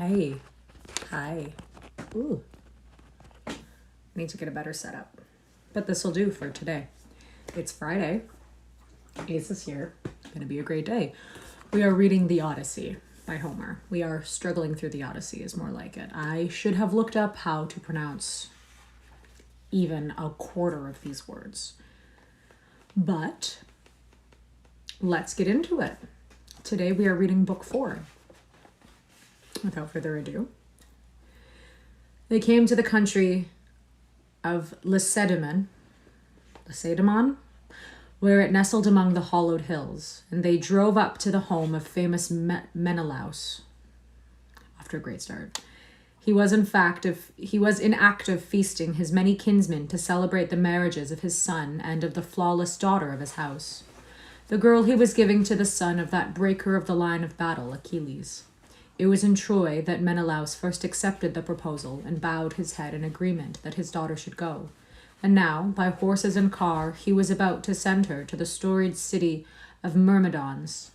Hi. Hi. Ooh. I need to get a better setup. But this will do for today. It's Friday. Ace is here. Gonna be a great day. We are reading the Odyssey by Homer. We are struggling through the Odyssey is more like it. I should have looked up how to pronounce even a quarter of these words. But let's get into it. Today we are reading book 4. Without further ado. They came to the country of Lacedaemon, where it nestled among the hollowed hills, and they drove up to the home of famous Menelaus. After a great start. He was in act of feasting his many kinsmen to celebrate the marriages of his son and of the flawless daughter of his house, the girl he was giving to the son of that breaker of the line of battle, Achilles. It was in Troy that Menelaus first accepted the proposal and bowed his head in agreement that his daughter should go. And now, by horses and car, he was about to send her to the storied city of Myrmidons,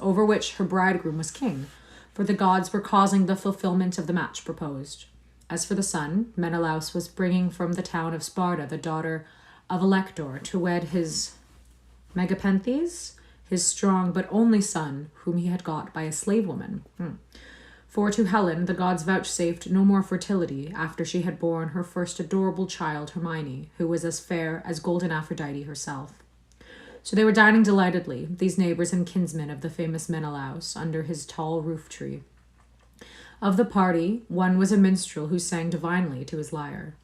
over which her bridegroom was king, for the gods were causing the fulfillment of the match proposed. As for the son, Menelaus was bringing from the town of Sparta the daughter of Elector to wed his Megapenthes, his strong but only son, whom he had got by a slave woman. For to Helen the gods vouchsafed no more fertility after she had borne her first adorable child, Hermione, who was as fair as golden Aphrodite herself. So they were dining delightedly, these neighbors and kinsmen of the famous Menelaus, under his tall roof tree. Of the party, one was a minstrel who sang divinely to his lyre.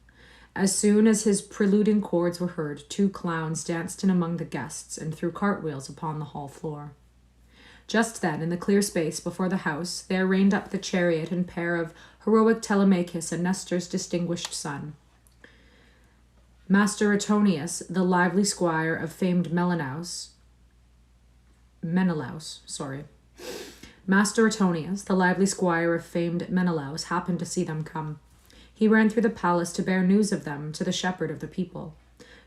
As soon as his preluding chords were heard, 2 clowns danced in among the guests and threw cartwheels upon the hall floor. Just then, in the clear space before the house, there reined up the chariot and pair of heroic Telemachus and Nestor's distinguished son. Master Antonius, the lively squire of famed Menelaus, Master Antonius, the lively squire of famed Menelaus, happened to see them come. He ran through the palace to bear news of them to the shepherd of the people.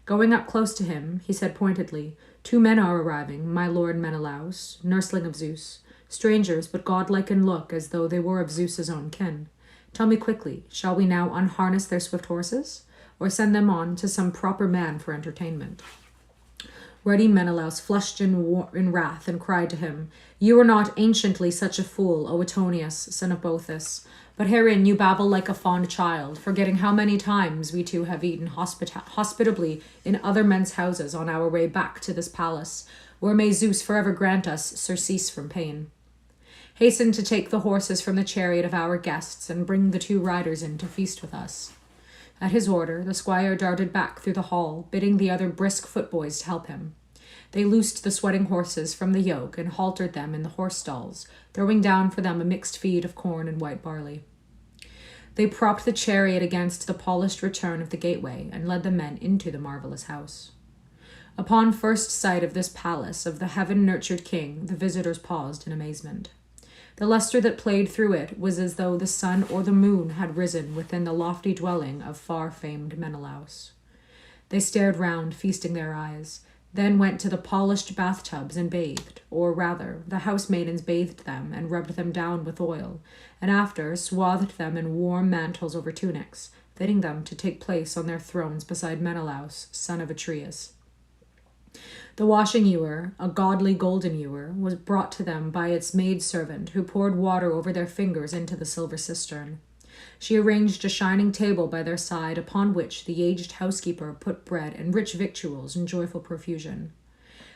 Going up close to him, he said pointedly, 2 men are arriving, my lord Menelaus, nursling of Zeus, strangers but godlike in look as though they were of Zeus's own kin. Tell me quickly, shall we now unharness their swift horses, or send them on to some proper man for entertainment? Ready Menelaus flushed in wrath and cried to him, You are not anciently such a fool, O Antonius, son of Boethus, but herein you babble like a fond child, forgetting how many times we 2 have eaten hospitably in other men's houses on our way back to this palace, where may Zeus forever grant us surcease from pain. Hasten to take the horses from the chariot of our guests and bring the 2 riders in to feast with us. At his order, the squire darted back through the hall, bidding the other brisk footboys to help him. They loosed the sweating horses from the yoke and haltered them in the horse stalls, throwing down for them a mixed feed of corn and white barley. They propped the chariot against the polished return of the gateway and led the men into the marvelous house. Upon first sight of this palace of the heaven-nurtured king, the visitors paused in amazement. The luster that played through it was as though the sun or the moon had risen within the lofty dwelling of far-famed Menelaus. They stared round, feasting their eyes, then went to the polished bathtubs and bathed, or rather, the housemaidens bathed them and rubbed them down with oil, and after swathed them in warm mantles over tunics, fitting them to take place on their thrones beside Menelaus, son of Atreus. The washing ewer, a godly golden ewer, was brought to them by its maidservant, who poured water over their fingers into the silver cistern. She arranged a shining table by their side, upon which the aged housekeeper put bread and rich victuals in joyful profusion.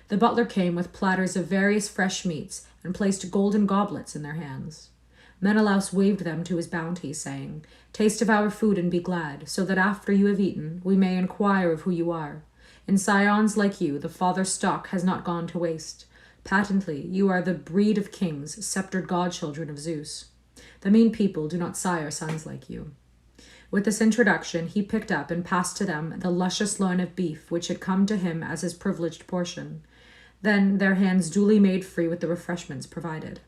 The butler came with platters of various fresh meats, and placed golden goblets in their hands. Menelaus waved them to his bounty, saying, Taste of our food and be glad, so that after you have eaten, we may inquire of who you are. In scions like you, the father's stock has not gone to waste. Patently, you are the breed of kings, sceptred godchildren of Zeus. The mean people do not sire sons like you. With this introduction, he picked up and passed to them the luscious loin of beef which had come to him as his privileged portion. Then their hands duly made free with the refreshments provided.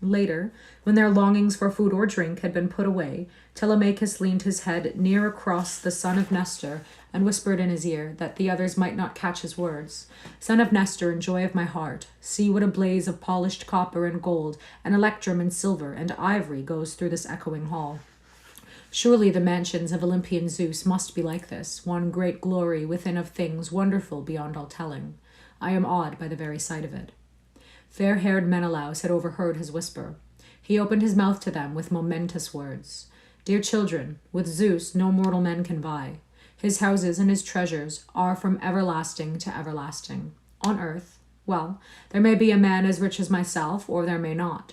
Later, when their longings for food or drink had been put away, Telemachus leaned his head near across the son of Nestor and whispered in his ear, that the others might not catch his words. Son of Nestor and joy of my heart, see what a blaze of polished copper and gold, and electrum and silver and ivory goes through this echoing hall. Surely the mansions of Olympian Zeus must be like this, one great glory within of things wonderful beyond all telling. I am awed by the very sight of it. Fair-haired Menelaus had overheard his whisper. He opened his mouth to them with momentous words. Dear children, with Zeus no mortal men can vie. His houses and his treasures are from everlasting to everlasting. On earth, well, there may be a man as rich as myself, or there may not.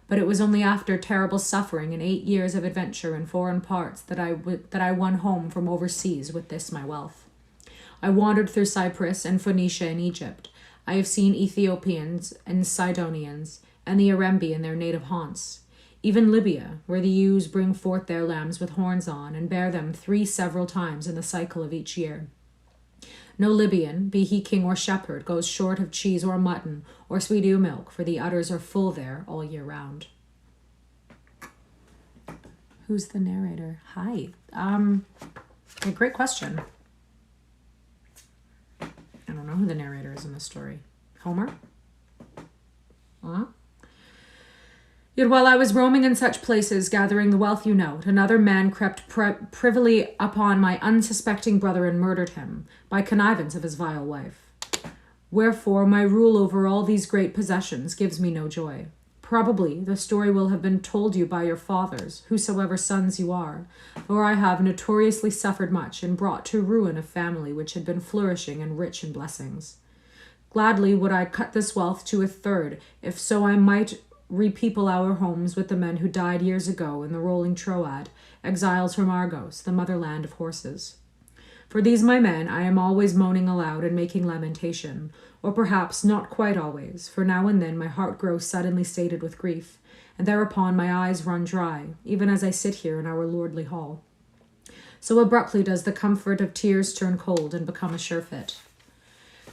But it was only after terrible suffering and 8 years of adventure in foreign parts that I won home from overseas with this my wealth. I wandered through Cyprus and Phoenicia and Egypt. I have seen Ethiopians and Sidonians, and the Arembi in their native haunts. Even Libya, where the ewes bring forth their lambs with horns on, and bear them 3 several times in the cycle of each year. No Libyan, be he king or shepherd, goes short of cheese or mutton, or sweet ewe milk, for the udders are full there all year round. Who's the narrator? Hi. A great question. I don't know who the narrator is in this story. Homer? Huh? Yet while I was roaming in such places, gathering the wealth you note, another man crept privily upon my unsuspecting brother and murdered him, by connivance of his vile wife. Wherefore my rule over all these great possessions gives me no joy. Probably the story will have been told you by your fathers, whosoever sons you are, for I have notoriously suffered much and brought to ruin a family which had been flourishing and rich in blessings. Gladly would I cut this wealth to 1/3, if so I might repeople our homes with the men who died years ago in the rolling Troad, exiles from Argos, the motherland of horses. For these my men I am always moaning aloud and making lamentation, or perhaps not quite always, for now and then my heart grows suddenly sated with grief, and thereupon my eyes run dry, even as I sit here in our lordly hall. So abruptly does the comfort of tears turn cold and become a surefit.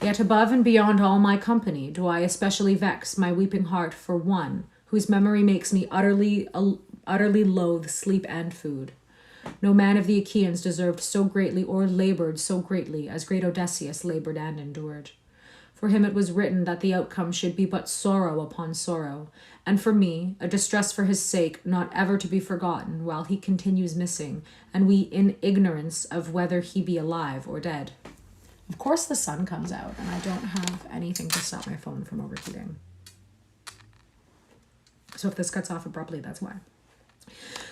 Yet above and beyond all my company do I especially vex my weeping heart for one, whose memory makes me utterly loathe sleep and food. No man of the Achaeans deserved so greatly or labored so greatly as great Odysseus labored and endured. For him it was written that the outcome should be but sorrow upon sorrow, and for me, a distress for his sake not ever to be forgotten while he continues missing, and we in ignorance of whether he be alive or dead. Of course the sun comes out, and I don't have anything to stop my phone from overheating. So if this cuts off abruptly, that's why.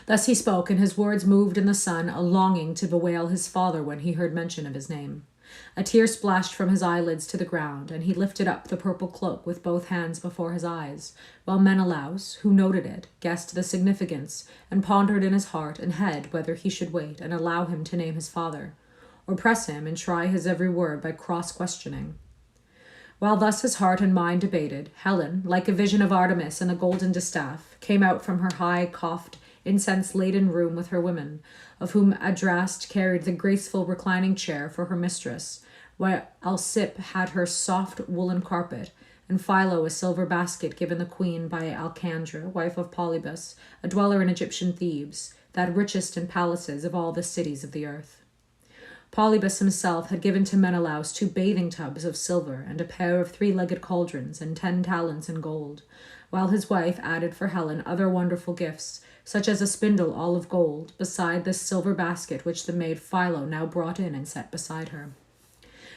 Thus he spoke, and his words moved in the son a longing to bewail his father when he heard mention of his name. A tear splashed from his eyelids to the ground, and he lifted up the purple cloak with both hands before his eyes, while Menelaus, who noted it, guessed the significance, and pondered in his heart and head whether he should wait and allow him to name his father, or press him and try his every word by cross-questioning. While thus his heart and mind debated, Helen, like a vision of Artemis in the golden distaff, came out from her high, coughed, incense-laden room with her women, of whom Adraste carried the graceful reclining chair for her mistress, while Alcippe had her soft woolen carpet, and Philo a silver basket given the queen by Alcandra, wife of Polybus, a dweller in Egyptian Thebes, that richest in palaces of all the cities of the earth. Polybus himself had given to Menelaus 2 bathing tubs of silver and a pair of 3-legged cauldrons and 10 talents in gold, while his wife added for Helen other wonderful gifts, such as a spindle all of gold, beside this silver basket which the maid Philo now brought in and set beside her.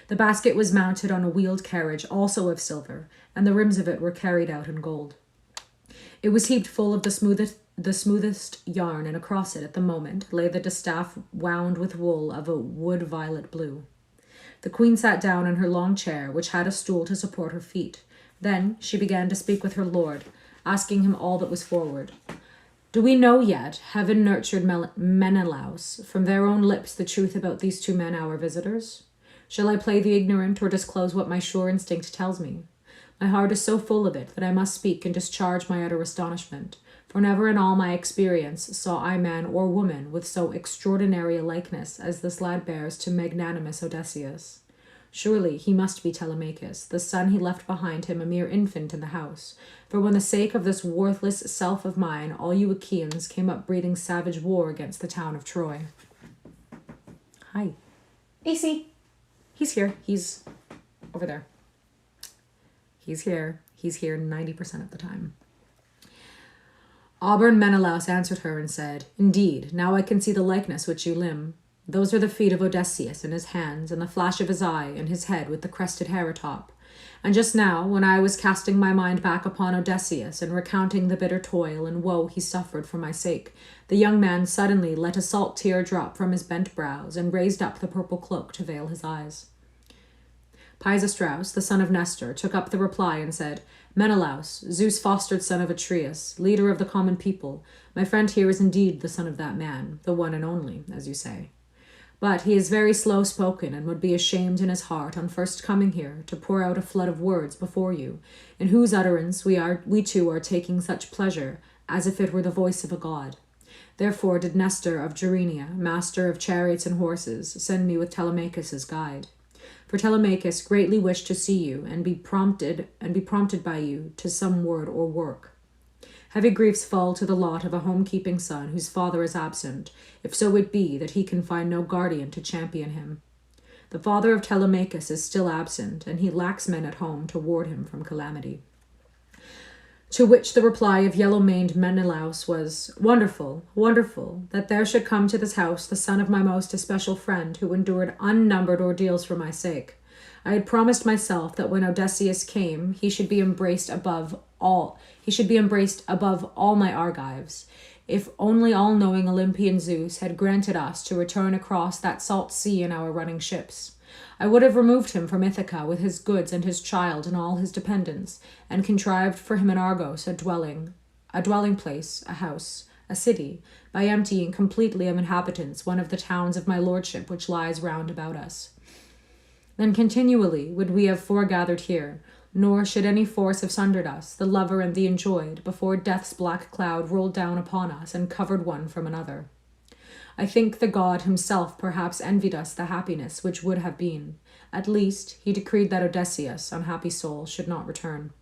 The basket was mounted on a wheeled carriage, also of silver, and the rims of it were carried out in gold. It was heaped full of the smoothest yarn, and across it, at the moment, lay the distaff wound with wool of a wood violet blue. The queen sat down in her long chair, which had a stool to support her feet. Then she began to speak with her lord, asking him all that was forward. Do we know yet, heaven-nurtured Menelaus, from their own lips the truth about these 2 men, our visitors? Shall I play the ignorant or disclose what my sure instinct tells me? My heart is so full of it that I must speak and discharge my utter astonishment, for never in all my experience saw I man or woman with so extraordinary a likeness as this lad bears to magnanimous Odysseus. Surely he must be Telemachus, the son he left behind him a mere infant in the house, for when the sake of this worthless self of mine all you Achaeans came up breathing savage war against the town of Troy. Hi. AC. He's here. He's over there. He's here. He's here 90% of the time. Auburn Menelaus answered her and said, Indeed, now I can see the likeness which you limn. Those are the feet of Odysseus in his hands, and the flash of his eye, and his head with the crested hair atop. And just now, when I was casting my mind back upon Odysseus and recounting the bitter toil and woe he suffered for my sake, the young man suddenly let a salt tear drop from his bent brows and raised up the purple cloak to veil his eyes. Pisistratus, the son of Nestor, took up the reply and said, Menelaus, Zeus-fostered son of Atreus, leader of the common people, my friend here is indeed the son of that man, the one and only, as you say. But he is very slow-spoken and would be ashamed in his heart on first coming here to pour out a flood of words before you, in whose utterance we too are taking such pleasure, as if it were the voice of a god. Therefore did Nestor of Gerenia, master of chariots and horses, send me with Telemachus as guide. For Telemachus greatly wished to see you and be prompted by you to some word or work. Heavy griefs fall to the lot of a home-keeping son whose father is absent, if so it be that he can find no guardian to champion him. The father of Telemachus is still absent, and he lacks men at home to ward him from calamity. To which the reply of yellow-maned Menelaus was, Wonderful, wonderful, that there should come to this house the son of my most especial friend, who endured unnumbered ordeals for my sake. I had promised myself that when Odysseus came, he should be embraced above all my Argives, if only all-knowing Olympian Zeus had granted us to return across that salt sea in our running ships. I would have removed him from Ithaca with his goods and his child and all his dependents, and contrived for him in Argos a dwelling place, a house, a city, by emptying completely of inhabitants one of the towns of my lordship which lies round about us. Then continually would we have foregathered here, nor should any force have sundered us, the lover and the enjoyed, before death's black cloud rolled down upon us and covered one from another. I think the god himself perhaps envied us the happiness which would have been. At least, he decreed that Odysseus, unhappy soul, should not return.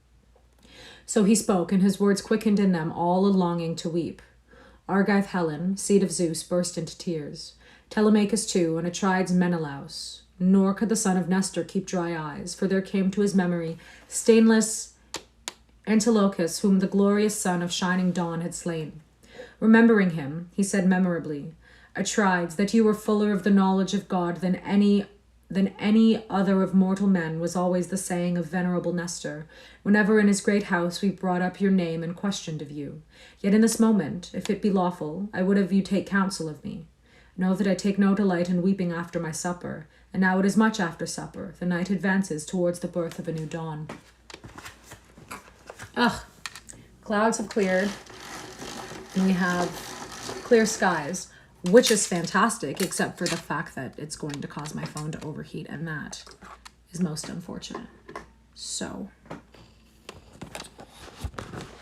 So he spoke, and his words quickened in them all a longing to weep. Argive Helen, seed of Zeus, burst into tears. Telemachus too, and Atrides Menelaus. Nor could the son of Nestor keep dry eyes, for there came to his memory stainless Antilochus, whom the glorious son of shining dawn had slain. Remembering him, he said memorably, Atrides, that you were fuller of the knowledge of God than any other of mortal men was always the saying of venerable Nestor, whenever in his great house we brought up your name and questioned of you. Yet in this moment, if it be lawful, I would have you take counsel of me. Know that I take no delight in weeping after my supper, and now it is much after supper. The night advances towards the birth of a new dawn. Clouds have cleared, and we have clear skies, which is fantastic, except for the fact that it's going to cause my phone to overheat, and that is most unfortunate. So,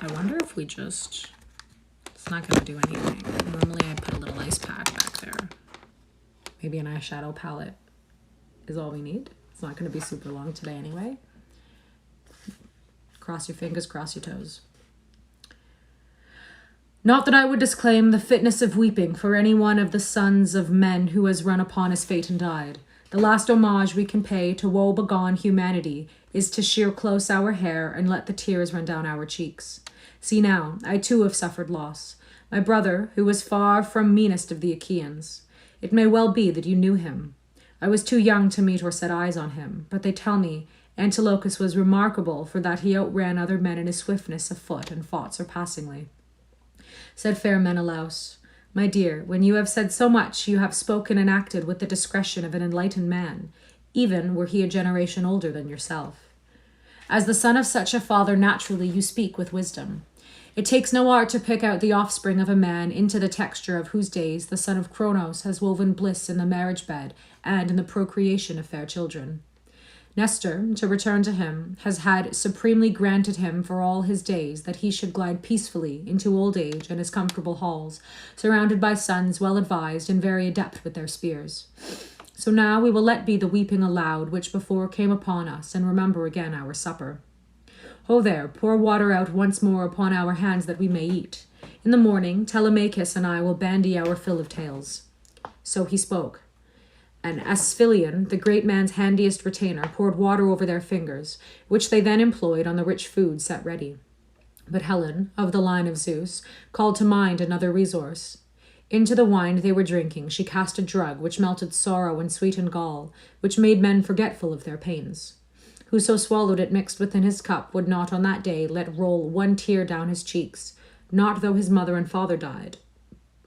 I wonder if we just... It's not going to do anything. Normally I put a little ice pack back there. Maybe an eyeshadow palette is all we need. It's not going to be super long today anyway. Cross your fingers, cross your toes. Not that I would disclaim the fitness of weeping for any one of the sons of men who has run upon his fate and died. The last homage we can pay to woe-begone humanity is to shear close our hair and let the tears run down our cheeks. See now, I too have suffered loss. My brother, who was far from meanest of the Achaeans. It may well be that you knew him. I was too young to meet or set eyes on him, but they tell me Antilochus was remarkable for that he outran other men in his swiftness of foot and fought surpassingly. Said fair Menelaus, My dear, when you have said so much, you have spoken and acted with the discretion of an enlightened man, even were he a generation older than yourself. As the son of such a father, naturally you speak with wisdom. It takes no art to pick out the offspring of a man into the texture of whose days the son of Cronos has woven bliss in the marriage bed and in the procreation of fair children. Nestor, to return to him, has had supremely granted him for all his days that he should glide peacefully into old age and his comfortable halls, surrounded by sons well advised and very adept with their spears. So now we will let be the weeping aloud which before came upon us, and remember again our supper. Ho there, pour water out once more upon our hands that we may eat. In the morning, Telemachus and I will bandy our fill of tales. So he spoke. And Asphilion, the great man's handiest retainer, poured water over their fingers, which they then employed on the rich food set ready. But Helen, of the line of Zeus, called to mind another resource. Into the wine they were drinking she cast a drug which melted sorrow and sweetened gall, which made men forgetful of their pains. Whoso swallowed it mixed within his cup would not on that day let roll one tear down his cheeks, not though his mother and father died,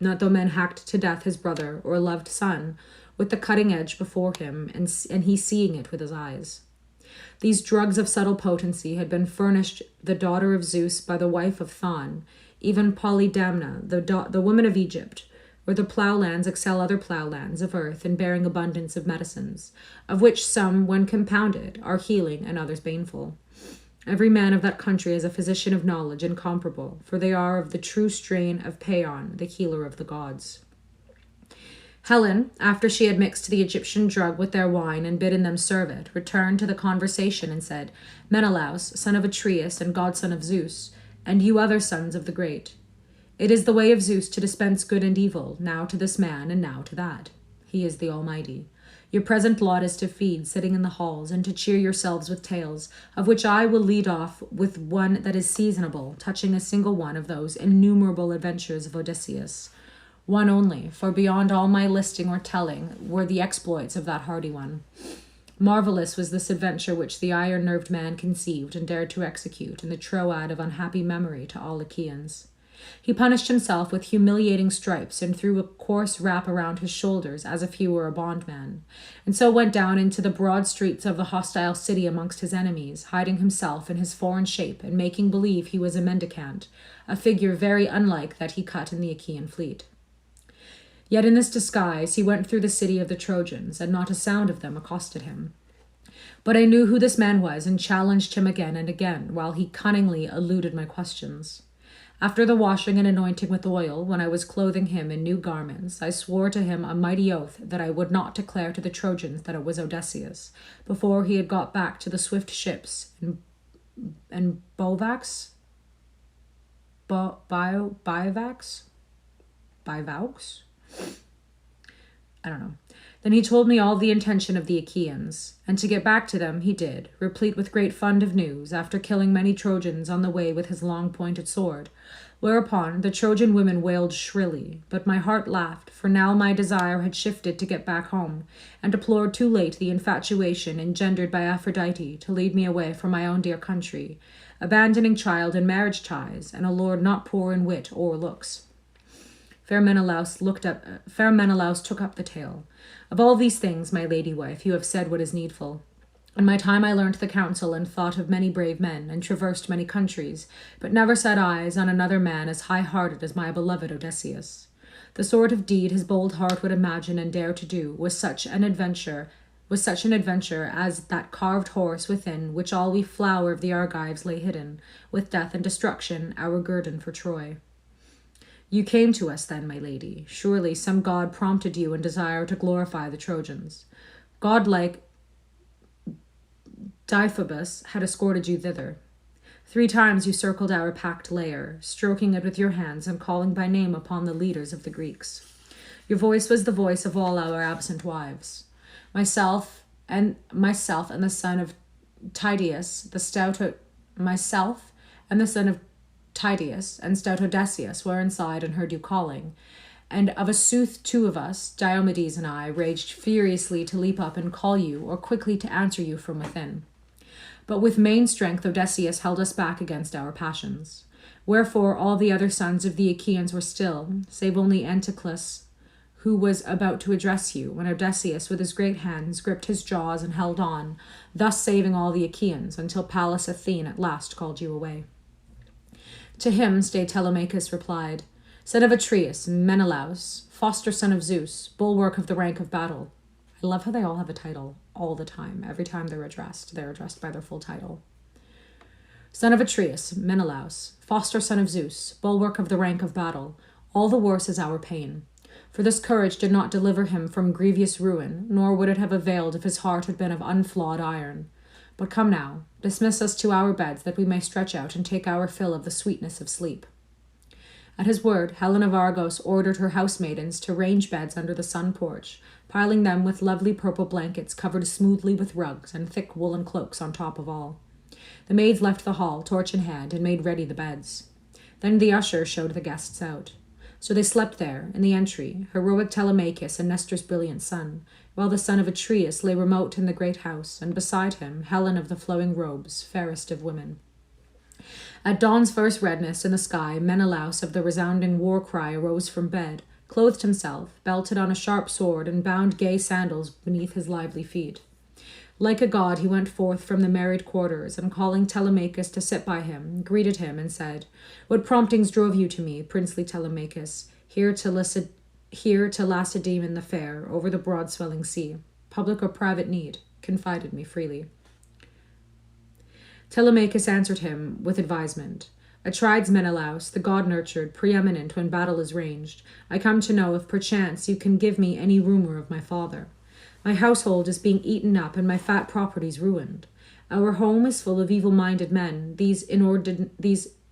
not though men hacked to death his brother or loved son, with the cutting edge before him, and he seeing it with his eyes. These drugs of subtle potency had been furnished the daughter of Zeus by the wife of Thon, even Polydamna, the woman of Egypt, where the ploughlands excel other ploughlands of earth in bearing abundance of medicines, of which some, when compounded, are healing and others baneful. Every man of that country is a physician of knowledge incomparable, for they are of the true strain of Paeon, the healer of the gods. Helen, after she had mixed the Egyptian drug with their wine and bidden them serve it, returned to the conversation and said, Menelaus, son of Atreus and godson of Zeus, and you other sons of the great, it is the way of Zeus to dispense good and evil, now to this man and now to that. He is the Almighty. Your present lot is to feed, sitting in the halls, and to cheer yourselves with tales, of which I will lead off with one that is seasonable, touching a single one of those innumerable adventures of Odysseus. One only, for beyond all my listing or telling were the exploits of that hardy one. Marvelous was this adventure which the iron-nerved man conceived and dared to execute in the Troad of unhappy memory to all Achaeans. He punished himself with humiliating stripes and threw a coarse wrap around his shoulders as if he were a bondman, and so went down into the broad streets of the hostile city amongst his enemies, hiding himself in his foreign shape and making believe he was a mendicant, a figure very unlike that he cut in the Achaean fleet. Yet in this disguise he went through the city of the Trojans, and not a sound of them accosted him. But I knew who this man was, and challenged him again and again, while he cunningly eluded my questions. After the washing and anointing with oil, when I was clothing him in new garments, I swore to him a mighty oath that I would not declare to the Trojans that it was Odysseus, before he had got back to the swift ships and Bivax? I don't know. Then he told me all the intention of the Achaeans, and to get back to them he did, replete with great fund of news, after killing many Trojans on the way with his long-pointed sword, whereupon the Trojan women wailed shrilly, but my heart laughed, for now my desire had shifted to get back home, and deplored too late the infatuation engendered by Aphrodite to lead me away from my own dear country, abandoning child and marriage ties, and a lord not poor in wit or looks. Fair Menelaus took up the tale. Of all these things, my lady wife, you have said what is needful. In my time I learnt the counsel and thought of many brave men, and traversed many countries, but never set eyes on another man as high-hearted as my beloved Odysseus. The sort of deed his bold heart would imagine and dare to do was such an adventure as that carved horse within which all we flower of the Argives lay hidden, with death and destruction, our guerdon for Troy. You came to us then, my lady. Surely some god prompted you in desire to glorify the Trojans. God-like Deiphobus had escorted you thither. 3 times you circled our packed lair, stroking it with your hands and calling by name upon the leaders of the Greeks. Your voice was the voice of all our absent wives. Myself and the son of Tydeus, Tydeus and stout Odysseus were inside and heard you calling, and of a sooth 2 of us, Diomedes and I, raged furiously to leap up and call you, or quickly to answer you from within. But with main strength Odysseus held us back against our passions. Wherefore all the other sons of the Achaeans were still, save only Anticlus, who was about to address you, when Odysseus with his great hands gripped his jaws and held on, thus saving all the Achaeans, until Pallas Athene at last called you away. To him staid Telemachus replied, Son of Atreus, Menelaus, foster son of Zeus, bulwark of the rank of battle. I love how they all have a title all the time. Every time they're addressed by their full title. Son of Atreus, Menelaus, foster son of Zeus, bulwark of the rank of battle, all the worse is our pain. For this courage did not deliver him from grievous ruin, nor would it have availed if his heart had been of unflawed iron. But come now, dismiss us to our beds that we may stretch out and take our fill of the sweetness of sleep. At his word, Helen of Argos ordered her housemaidens to range beds under the sun porch, piling them with lovely purple blankets covered smoothly with rugs and thick woolen cloaks on top of all. The maids left the hall, torch in hand, and made ready the beds. Then the usher showed the guests out. So they slept there, in the entry, heroic Telemachus and Nestor's brilliant son, while the son of Atreus lay remote in the great house, and beside him Helen of the flowing robes, fairest of women. At dawn's first redness in the sky, Menelaus of the resounding war cry arose from bed, clothed himself, belted on a sharp sword, and bound gay sandals beneath his lively feet. Like a god, he went forth from the married quarters, and calling Telemachus to sit by him, greeted him and said, "What promptings drove you to me, princely Telemachus, here to Lacedaemon the fair, over the broad swelling sea? Public or private need? Confided me freely." Telemachus answered him with advisement. "Atrides Menelaus, the god-nurtured, preeminent when battle is ranged, I come to know if perchance you can give me any rumor of my father. My household is being eaten up and my fat properties ruined. Our home is full of evil-minded men, these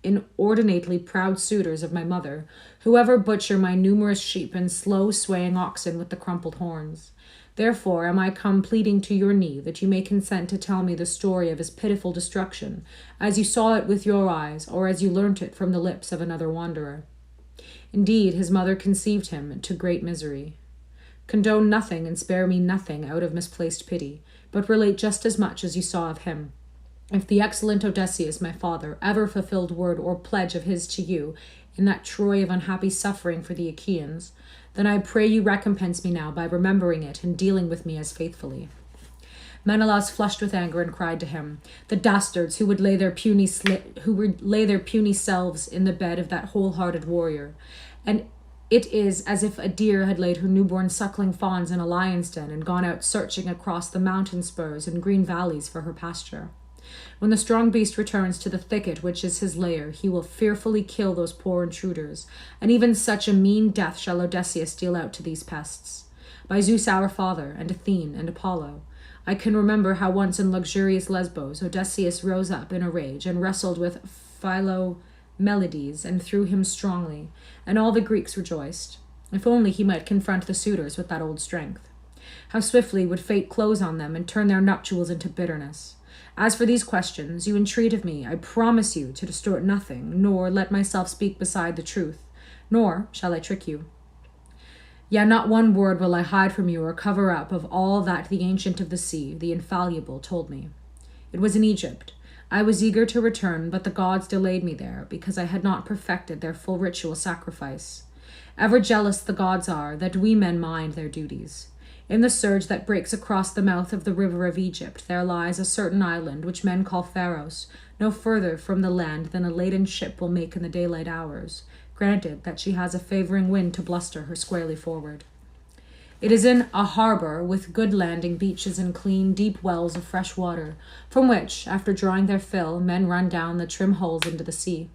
inordinately proud suitors of my mother, who ever butcher my numerous sheep and slow swaying oxen with the crumpled horns. Therefore am I come pleading to your knee that you may consent to tell me the story of his pitiful destruction, as you saw it with your eyes, or as you learnt it from the lips of another wanderer. Indeed, his mother conceived him to great misery. Condone nothing and spare me nothing out of misplaced pity, but relate just as much as you saw of him. If the excellent Odysseus, my father, ever fulfilled word or pledge of his to you in that Troy of unhappy suffering for the Achaeans, then I pray you recompense me now by remembering it and dealing with me as faithfully." Menelaus flushed with anger and cried to him, "The dastards who would lay their puny selves in the bed of that whole-hearted warrior, and it is as if a deer had laid her newborn suckling fawns in a lion's den and gone out searching across the mountain spurs and green valleys for her pasture. When the strong beast returns to the thicket which is his lair, he will fearfully kill those poor intruders, and even such a mean death shall Odysseus deal out to these pests. By Zeus our father, and Athene, and Apollo, I can remember how once in luxurious Lesbos Odysseus rose up in a rage and wrestled with Philomelides and threw him strongly, and all the Greeks rejoiced. If only he might confront the suitors with that old strength. How swiftly would fate close on them and turn their nuptials into bitterness. As for these questions, you entreat of me, I promise you to distort nothing, nor let myself speak beside the truth, nor shall I trick you. Yet not one word will I hide from you or cover up of all that the ancient of the sea, the infallible, told me. It was in Egypt. I was eager to return, but the gods delayed me there, because I had not perfected their full ritual sacrifice. Ever jealous the gods are, that we men mind their duties. In the surge that breaks across the mouth of the river of Egypt, there lies a certain island which men call Pharos, no further from the land than a laden ship will make in the daylight hours, granted that she has a favoring wind to bluster her squarely forward. It is in a harbor with good landing beaches and clean, deep wells of fresh water, from which, after drawing their fill, men run down the trim holes into the sea.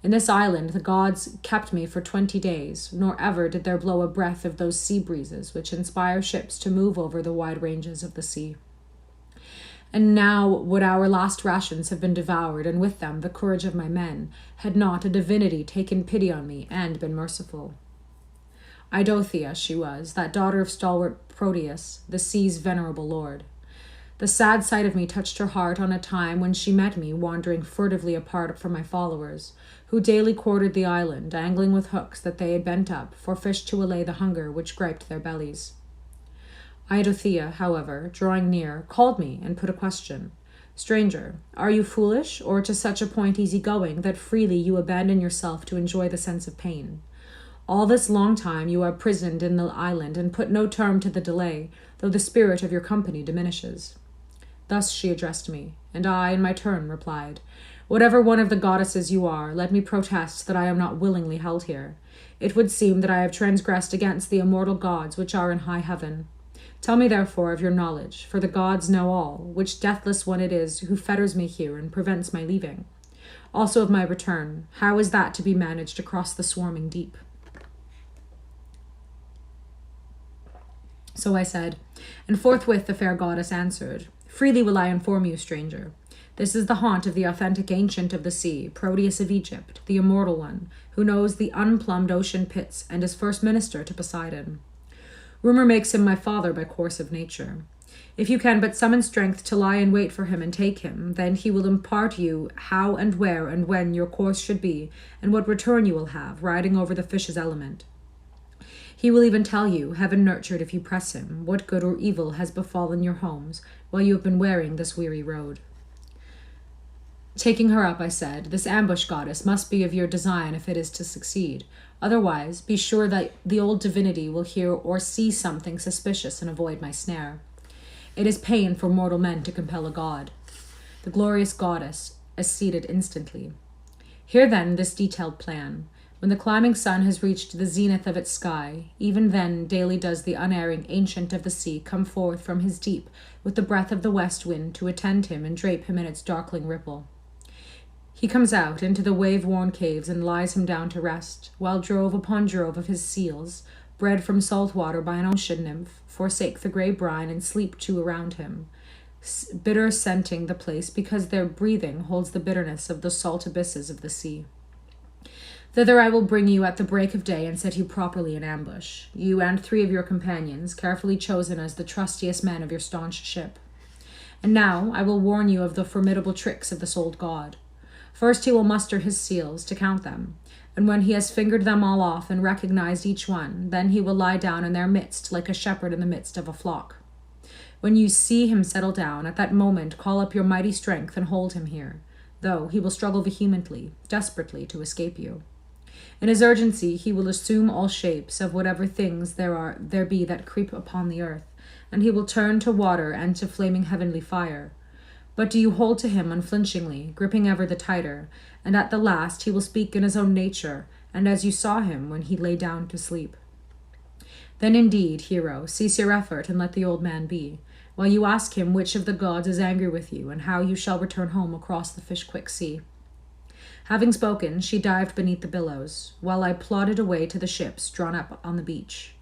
In this island the gods kept me for 20 days, nor ever did there blow a breath of those sea breezes which inspire ships to move over the wide ranges of the sea. And now would our last rations have been devoured, and with them the courage of my men, had not a divinity taken pity on me and been merciful. Idothea she was, that daughter of stalwart Proteus, the sea's venerable lord. The sad sight of me touched her heart on a time when she met me wandering furtively apart from my followers, who daily quartered the island, angling with hooks that they had bent up, for fish to allay the hunger which griped their bellies. Idothea, however, drawing near, called me and put a question. "Stranger, are you foolish, or to such a point easy-going that freely you abandon yourself to enjoy the sense of pain? All this long time you are prisoned in the island, and put no term to the delay, though the spirit of your company diminishes." Thus she addressed me, and I, in my turn, replied, "Whatever one of the goddesses you are, let me protest that I am not willingly held here. It would seem that I have transgressed against the immortal gods which are in high heaven. Tell me therefore of your knowledge, for the gods know all, which deathless one it is who fetters me here and prevents my leaving. Also of my return, how is that to be managed across the swarming deep?" So I said, and forthwith the fair goddess answered, "Freely will I inform you, stranger. This is the haunt of the authentic ancient of the sea, Proteus of Egypt, the immortal one, who knows the unplumbed ocean pits and is first minister to Poseidon. Rumor makes him my father by course of nature. If you can but summon strength to lie in wait for him and take him, then he will impart you how and where and when your course should be, and what return you will have, riding over the fish's element. He will even tell you, heaven nurtured if you press him, what good or evil has befallen your homes while you have been wearing this weary road. Taking her up, I said, this ambush, goddess, must be of your design if it is to succeed. Otherwise, be sure that the old divinity will hear or see something suspicious and avoid my snare. It is pain for mortal men to compel a god. The glorious goddess acceded instantly. Hear then this detailed plan. When the climbing sun has reached the zenith of its sky, even then daily does the unerring ancient of the sea come forth from his deep with the breath of the west wind to attend him and drape him in its darkling ripple. He comes out into the wave-worn caves and lies him down to rest, while drove upon drove of his seals, bred from salt water by an ocean nymph, forsake the grey brine and sleep too around him, bitter scenting the place because their breathing holds the bitterness of the salt abysses of the sea. Thither I will bring you at the break of day and set you properly in ambush, you and 3 of your companions, carefully chosen as the trustiest men of your staunch ship. And now I will warn you of the formidable tricks of this old god. First he will muster his seals to count them, and when he has fingered them all off and recognized each one, then he will lie down in their midst like a shepherd in the midst of a flock. When you see him settle down, at that moment call up your mighty strength and hold him here, though he will struggle vehemently, desperately, to escape you. In his urgency he will assume all shapes of whatever things there be that creep upon the earth, and he will turn to water and to flaming heavenly fire. But do you hold to him unflinchingly, gripping ever the tighter, and at the last he will speak in his own nature, and as you saw him when he lay down to sleep. Then indeed, hero, cease your effort and let the old man be, while you ask him which of the gods is angry with you, and how you shall return home across the fish-quick sea. Having spoken, she dived beneath the billows, while I plodded away to the ships drawn up on the beach.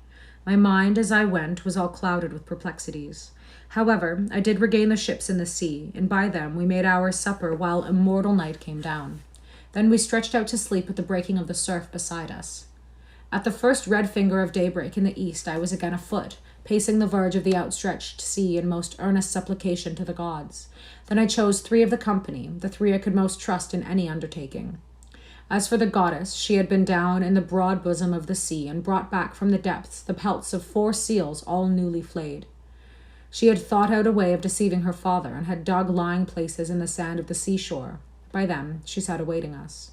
My mind, as I went, was all clouded with perplexities. However, I did regain the ships in the sea, and by them we made our supper while immortal night came down. Then we stretched out to sleep with the breaking of the surf beside us. At the first red finger of daybreak in the east I was again afoot, pacing the verge of the outstretched sea in most earnest supplication to the gods. Then I chose 3 of the company, the 3 I could most trust in any undertaking. As for the goddess, she had been down in the broad bosom of the sea and brought back from the depths the pelts of 4 seals all newly flayed. She had thought out a way of deceiving her father and had dug lying places in the sand of the seashore. By them she sat awaiting us.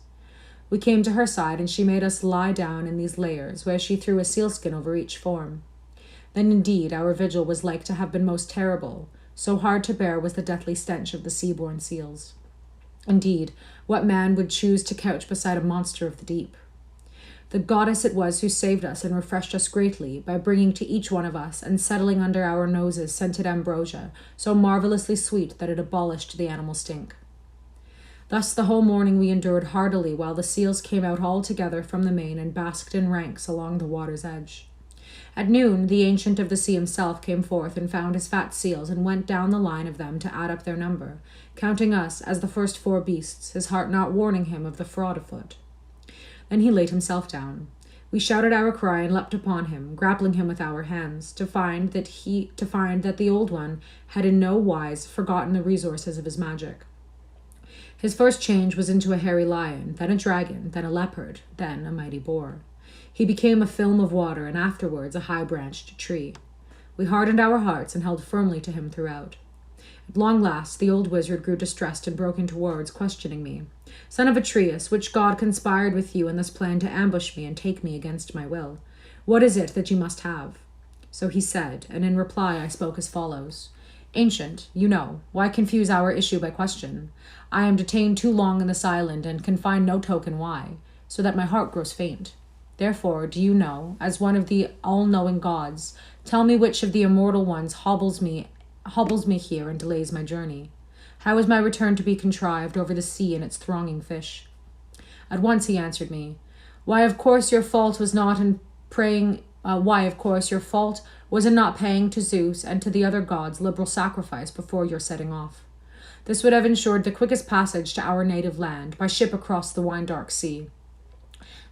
We came to her side, and she made us lie down in these layers, where she threw a sealskin over each form. Then indeed our vigil was like to have been most terrible, so hard to bear was the deathly stench of the sea-born seals. Indeed, what man would choose to couch beside a monster of the deep? The goddess it was who saved us and refreshed us greatly by bringing to each one of us and settling under our noses scented ambrosia, so marvelously sweet that it abolished the animal stink. Thus the whole morning we endured heartily while the seals came out all together from the main and basked in ranks along the water's edge. At noon, the ancient of the sea himself came forth and found his fat seals and went down the line of them to add up their number, counting us as the first 4 beasts, his heart not warning him of the fraud afoot. Then he laid himself down. We shouted our cry and leapt upon him, grappling him with our hands, to find that the old one had in no wise forgotten the resources of his magic. His first change was into a hairy lion, then a dragon, then a leopard, then a mighty boar. He became a film of water, and afterwards a high-branched tree. We hardened our hearts and held firmly to him throughout. At long last, the old wizard grew distressed and broke into words, questioning me. "Son of Atreus, which god conspired with you in this plan to ambush me and take me against my will? What is it that you must have?" So he said, and in reply I spoke as follows. "Ancient, you know, why confuse our issue by question? I am detained too long in this island and can find no token why, so that my heart grows faint. Therefore, do you know, as one of the all-knowing gods, tell me which of the immortal ones hobbles me here and delays my journey? How is my return to be contrived over the sea and its thronging fish?" At once he answered me, Why, of course your fault was in not paying to Zeus and to the other gods liberal sacrifice before your setting off. This would have ensured the quickest passage to our native land, by ship across the wine-dark sea.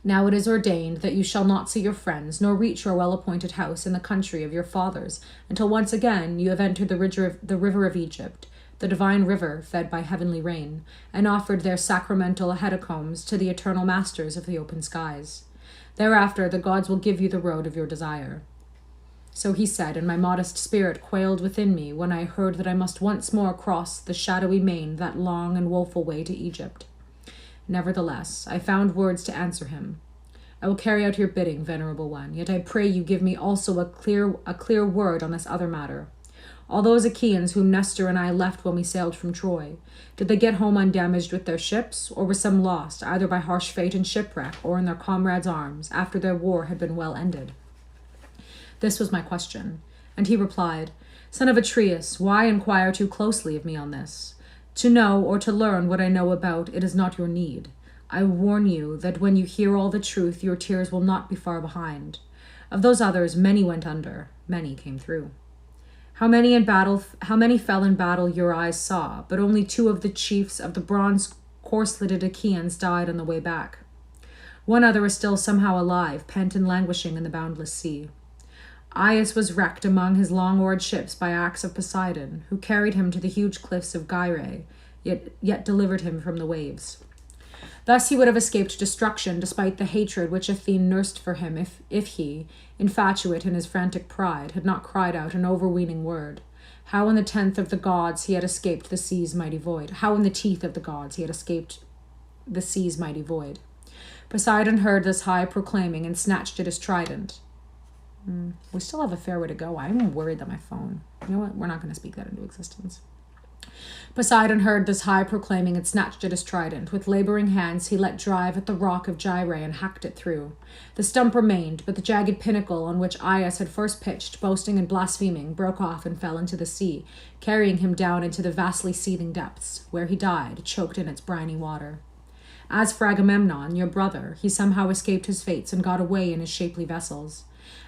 Now it is ordained that you shall not see your friends, nor reach your well-appointed house in the country of your fathers, until once again you have entered the river of Egypt, the divine river fed by heavenly rain, and offered their sacramental hecatombs to the eternal masters of the open skies. Thereafter the gods will give you the road of your desire. So he said, and my modest spirit quailed within me when I heard that I must once more cross the shadowy main, that long and woeful way to Egypt. Nevertheless, I found words to answer him. I will carry out your bidding, venerable one, yet I pray you give me also a clear word on this other matter. All those Achaeans whom Nestor and I left when we sailed from Troy, did they get home undamaged with their ships, or were some lost, either by harsh fate and shipwreck, or in their comrades' arms, after their war had been well ended? This was my question, and he replied, Son of Atreus, why inquire too closely of me on this? To know or to learn what I know about it is not your need. I warn you that when you hear all the truth, your tears will not be far behind. Of those others, many went under, many came through. How many fell in battle your eyes saw, but only 2 of the chiefs of the bronze corseted Achaeans died on the way back. One other is still somehow alive, pent and languishing in the boundless sea. Aias was wrecked among his long-oared ships by axe of Poseidon, who carried him to the huge cliffs of Gyrae, yet delivered him from the waves. Thus he would have escaped destruction, despite the hatred which Athene nursed for him, if he, infatuate in his frantic pride, had not cried out an overweening word. How in the teeth of the gods he had escaped the sea's mighty void. Poseidon heard this high proclaiming, and snatched at his trident. We still have a fair way to go. I'm worried that my phone... You know what? We're not going to speak that into existence. Poseidon heard this high proclaiming and snatched at his trident. With laboring hands he let drive at the rock of Gyrae and hacked it through. The stump remained, but the jagged pinnacle on which Aias had first pitched, boasting and blaspheming, broke off and fell into the sea, carrying him down into the vastly seething depths, where he died, choked in its briny water. As for Agamemnon, your brother, he somehow escaped his fates and got away in his shapely vessels.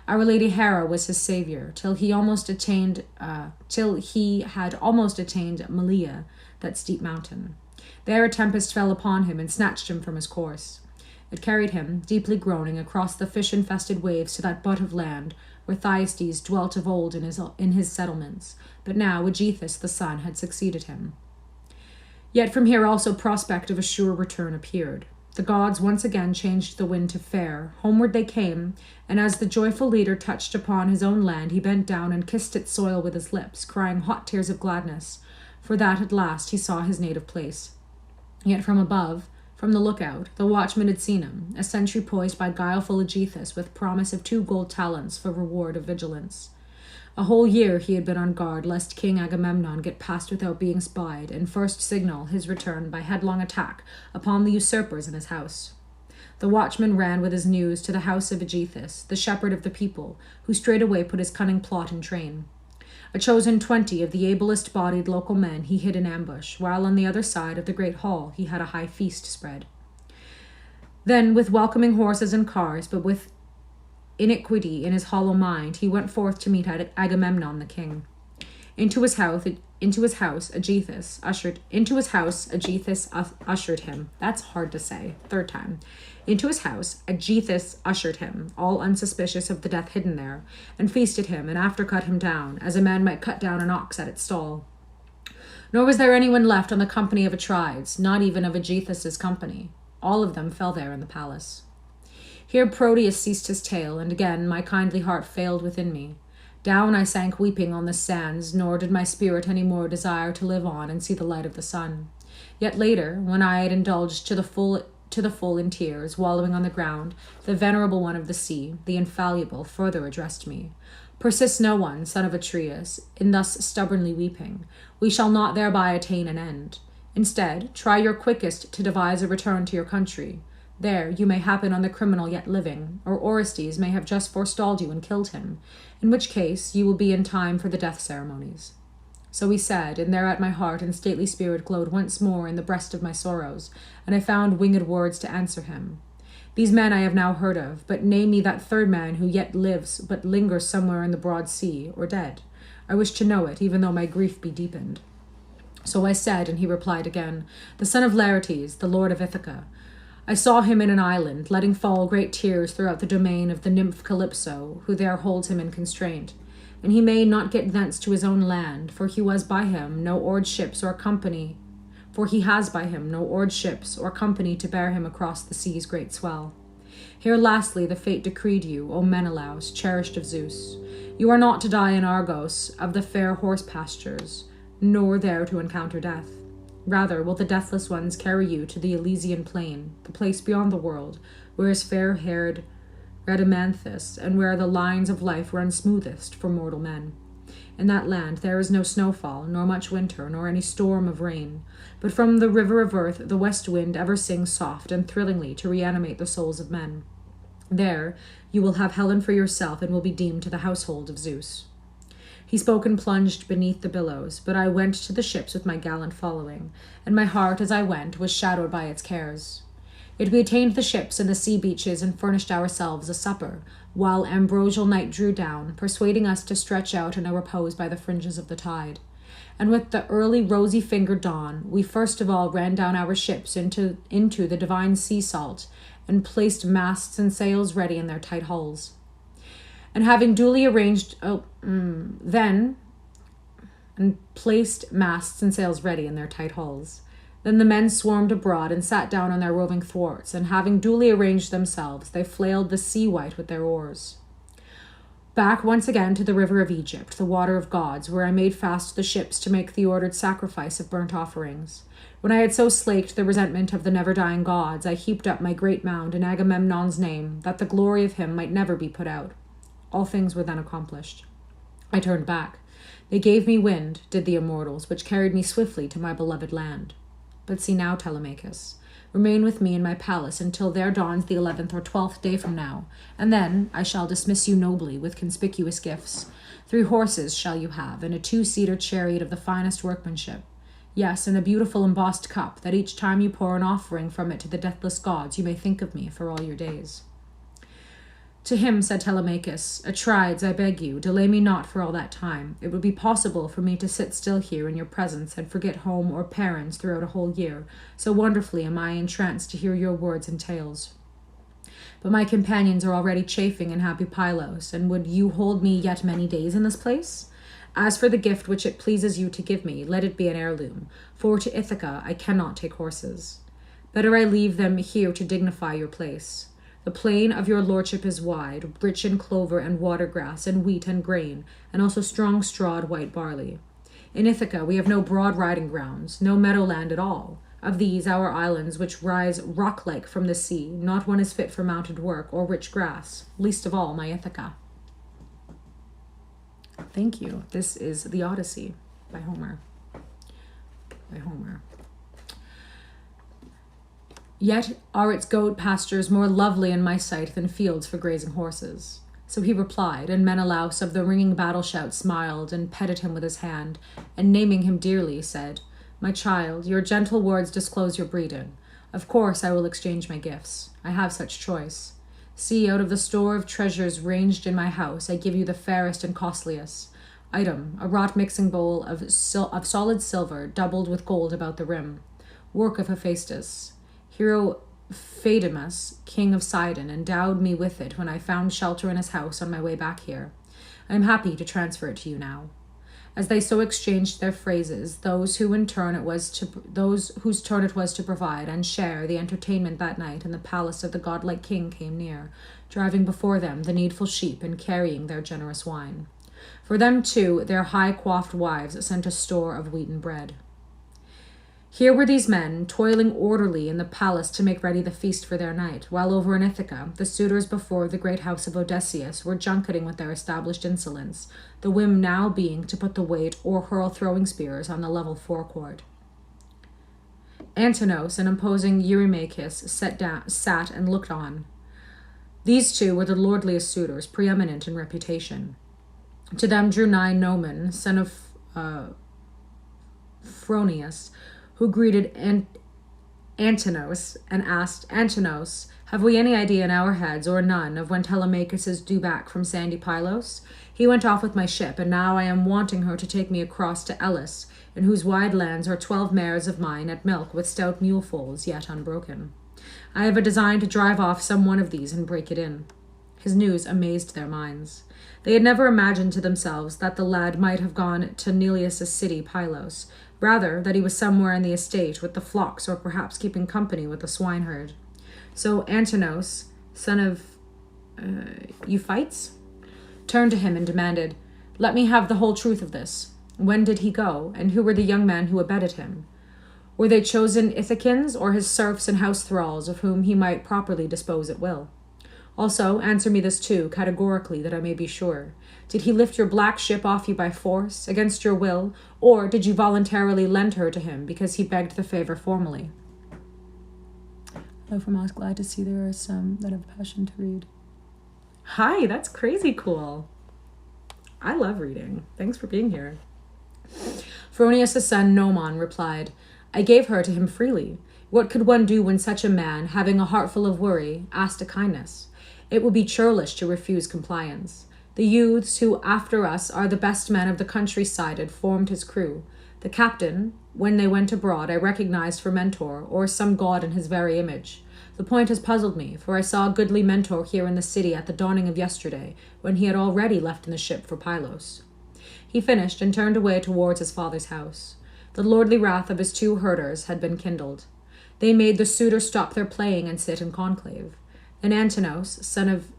Our Lady Hera was his savior, till he had almost attained Malea, that steep mountain. There a tempest fell upon him and snatched him from his course. It carried him, deeply groaning, across the fish-infested waves to that butt of land where Thyestes dwelt of old in his settlements, but now Aegisthus the sun had succeeded him. Yet from here also prospect of a sure return appeared. The gods once again changed the wind to fair. Homeward they came, and as the joyful leader touched upon his own land, he bent down and kissed its soil with his lips, crying hot tears of gladness, for that at last he saw his native place. Yet from above, from the lookout, the watchman had seen him, a sentry poised by guileful Aegisthus with promise of 2 gold talents for reward of vigilance. A whole year he had been on guard, lest King Agamemnon get past without being spied, and first signal his return by headlong attack upon the usurpers in his house. The watchman ran with his news to the house of Aegisthus, the shepherd of the people, who straightway put his cunning plot in train. A chosen 20 of the ablest-bodied local men he hid in ambush, while on the other side of the great hall he had a high feast spread. Then, with welcoming horses and cars, but with iniquity in his hollow mind, he went forth to meet Agamemnon the king. Into his house Aegisthus ushered him. That's hard to say. Third time. Into his house Aegisthus ushered him, all unsuspicious of the death hidden there, and feasted him, and after cut him down, as a man might cut down an ox at its stall. Nor was there anyone left on the company of Atrides, not even of Aegisthus's company. All of them fell there in the palace. Here Proteus ceased his tale, and again my kindly heart failed within me. Down I sank weeping on the sands, nor did my spirit any more desire to live on and see the light of the sun. Yet later, when I had indulged to the full in tears, wallowing on the ground, the venerable one of the sea, the infallible, further addressed me. Persist no one, son of Atreus, in thus stubbornly weeping. We shall not thereby attain an end. Instead, try your quickest to devise a return to your country. There you may happen on the criminal yet living, or Orestes may have just forestalled you and killed him, in which case you will be in time for the death ceremonies. So he said, and thereat my heart and stately spirit glowed once more in the breast of my sorrows, and I found winged words to answer him. These men I have now heard of, but name me that third man who yet lives but lingers somewhere in the broad sea, or dead. I wish to know it, even though my grief be deepened. So I said, and he replied again, "The son of Laertes, the lord of Ithaca. I saw him in an island, letting fall great tears throughout the domain of the nymph Calypso, who there holds him in constraint. And he may not get thence to his own land, for he has by him no oared ships or company to bear him across the sea's great swell. Here lastly the fate decreed you, O Menelaus, cherished of Zeus. You are not to die in Argos of the fair horse pastures, nor there to encounter death. Rather will the deathless ones carry you to the Elysian plain, the place beyond the world, where is fair-haired Rhadamanthus, and where the lines of life run smoothest for mortal men. In that land there is no snowfall, nor much winter, nor any storm of rain, but from the river of earth the west wind ever sings soft and thrillingly to reanimate the souls of men. There you will have Helen for yourself, and will be deemed to the household of Zeus." He spoke and plunged beneath the billows, but I went to the ships with my gallant following, and my heart as I went was shadowed by its cares. Yet we attained the ships and the sea beaches and furnished ourselves a supper, while ambrosial night drew down, persuading us to stretch out in a repose by the fringes of the tide. And with the early rosy-fingered dawn, we first of all ran down our ships into the divine sea salt, and placed masts and sails ready in their tight hulls. And having duly arranged, then the men swarmed abroad and sat down on their roving thwarts, and having duly arranged themselves, they flailed the sea white with their oars. Back once again to the river of Egypt, the water of gods, where I made fast the ships to make the ordered sacrifice of burnt offerings. When I had so slaked the resentment of the never-dying gods, I heaped up my great mound in Agamemnon's name, that the glory of him might never be put out. All things were then accomplished. I turned back. They gave me wind, did the immortals, which carried me swiftly to my beloved land. But see now, Telemachus, remain with me in my palace until there dawns the 11th or 12th day from now, and then I shall dismiss you nobly with conspicuous gifts. 3 horses shall you have, and a 2-seater chariot of the finest workmanship. Yes, and a beautiful embossed cup, that each time you pour an offering from it to the deathless gods, you may think of me for all your days." To him said Telemachus, "Atrides, I beg you, delay me not for all that time. It would be possible for me to sit still here in your presence and forget home or parents throughout a whole year, so wonderfully am I entranced to hear your words and tales. But my companions are already chafing in happy Pylos, and would you hold me yet many days in this place? As for the gift which it pleases you to give me, let it be an heirloom, for to Ithaca I cannot take horses. Better I leave them here to dignify your place. The plain of your lordship is wide, rich in clover and watergrass and wheat and grain, and also strong strawed white barley. In Ithaca we have no broad riding grounds, no meadowland at all. Of these our islands, which rise rock-like from the sea, not one is fit for mounted work or rich grass, least of all my Ithaca." Thank you. This is the Odyssey by Homer. "Yet are its goat pastures more lovely in my sight than fields for grazing horses." So he replied, and Menelaus of the ringing battle shout smiled and petted him with his hand, and naming him dearly, said, "My child, your gentle words disclose your breeding. Of course I will exchange my gifts. I have such choice. See, out of the store of treasures ranged in my house, I give you the fairest and costliest. Item, a wrought mixing bowl of solid silver, doubled with gold about the rim. Work of Hephaestus. Hero Phaedimus, king of Sidon, endowed me with it when I found shelter in his house on my way back here. I am happy to transfer it to you now." As they so exchanged their phrases, those whose turn it was to provide and share the entertainment that night in the palace of the godlike king came near, driving before them the needful sheep and carrying their generous wine. For them too their high-coiffed wives sent a store of wheaten bread. Here were these men, toiling orderly in the palace to make ready the feast for their night, while over in Ithaca, the suitors before the great house of Odysseus were junketing with their established insolence, the whim now being to put the weight or hurl throwing spears on the level forecourt. Antinous and imposing Eurymachus sat and looked on. These two were the lordliest suitors, preeminent in reputation. To them drew nigh Noman, son of Phronius, who greeted Antinous and asked, "Antinous, have we any idea in our heads, or none, of when Telemachus is due back from sandy Pylos? He went off with my ship, and now I am wanting her to take me across to Elis, in whose wide lands are 12 mares of mine at milk with stout mule foals yet unbroken. I have a design to drive off some one of these and break it in." His news amazed their minds. They had never imagined to themselves that the lad might have gone to Neleus' city, Pylos, rather that he was somewhere in the estate with the flocks or perhaps keeping company with the swineherd. So Antinos, son of Euphites, turned to him and demanded, "Let me have the whole truth of this. When did he go, and who were the young men who abetted him? Were they chosen Ithacans or his serfs and house thralls of whom he might properly dispose at will? Also, answer me this too, categorically, that I may be sure. Did he lift your black ship off you by force, against your will, or did you voluntarily lend her to him because he begged the favor formally?" Hello from us. Glad to see there are some that have passion to read. Hi, that's crazy cool. I love reading. Thanks for being here. Phronius' son Nomon replied, "I gave her to him freely. What could one do when such a man, having a heart full of worry, asked a kindness? It would be churlish to refuse compliance. The youths who after us are the best men of the countryside had formed his crew. The captain, when they went abroad, I recognized for mentor, or some god in his very image. The point has puzzled me, for I saw a goodly mentor here in the city at the dawning of yesterday, when he had already left in the ship for Pylos." He finished and turned away towards his father's house. The lordly wrath of his 2 herders had been kindled. They made the suitors stop their playing and sit in conclave. Then Antinos, son of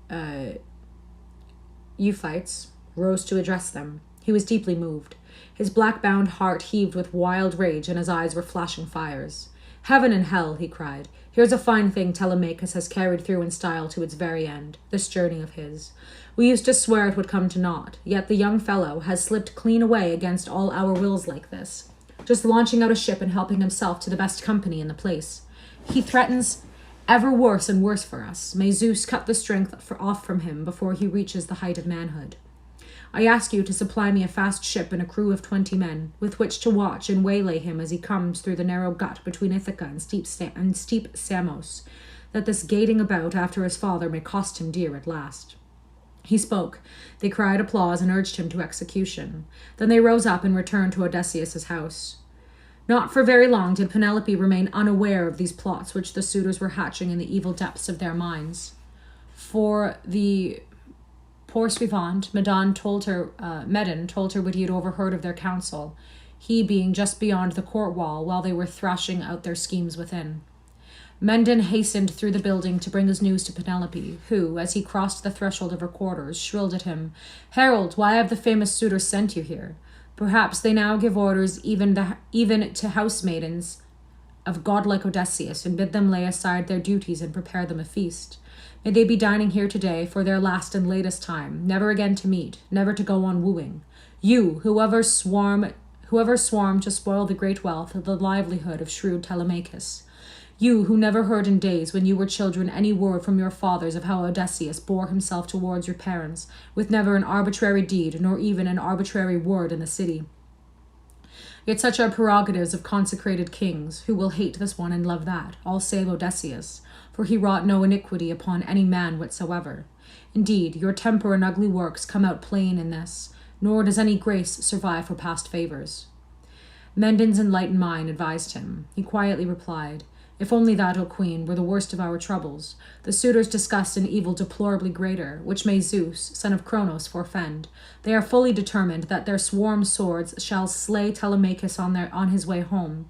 Euphites, rose to address them. He was deeply moved. His black-bound heart heaved with wild rage, and his eyes were flashing fires. "Heaven and hell," he cried. "Here's a fine thing Telemachus has carried through in style to its very end, this journey of his. We used to swear it would come to naught, yet the young fellow has slipped clean away against all our wills like this, just launching out a ship and helping himself to the best company in the place. He threatens ever worse and worse for us. May Zeus cut the strength off from him before he reaches the height of manhood. I ask you to supply me a fast ship and a crew of 20 men, with which to watch and waylay him as he comes through the narrow gut between Ithaca and steep Samos, that this gating about after his father may cost him dear at last." He spoke. They cried applause and urged him to execution. Then they rose up and returned to Odysseus' house. Not for very long did Penelope remain unaware of these plots which the suitors were hatching in the evil depths of their minds. For the poursuivant, Medon told her what he had overheard of their counsel, he being just beyond the court wall while they were thrashing out their schemes within. Medon hastened through the building to bring his news to Penelope, who, as he crossed the threshold of her quarters, shrilled at him, "Herald, why have the famous suitors sent you here? Perhaps they now give orders even to housemaidens of godlike Odysseus, and bid them lay aside their duties and prepare them a feast. May they be dining here today for their last and latest time, never again to meet, never to go on wooing. You, whoever swarmed to spoil the great wealth of the livelihood of shrewd Telemachus. You who never heard in days when you were children any word from your fathers of how Odysseus bore himself towards your parents, with never an arbitrary deed nor even an arbitrary word in the city. Yet such are prerogatives of consecrated kings, who will hate this one and love that, all save Odysseus, for he wrought no iniquity upon any man whatsoever. Indeed, your temper and ugly works come out plain in this, nor does any grace survive for past favors." Medon's enlightened mind advised him. He quietly replied, "If only that, O queen, were the worst of our troubles. The suitors discussed an evil deplorably greater, which may Zeus, son of Cronos, forfend. They are fully determined that their swarm swords shall slay Telemachus on his way home.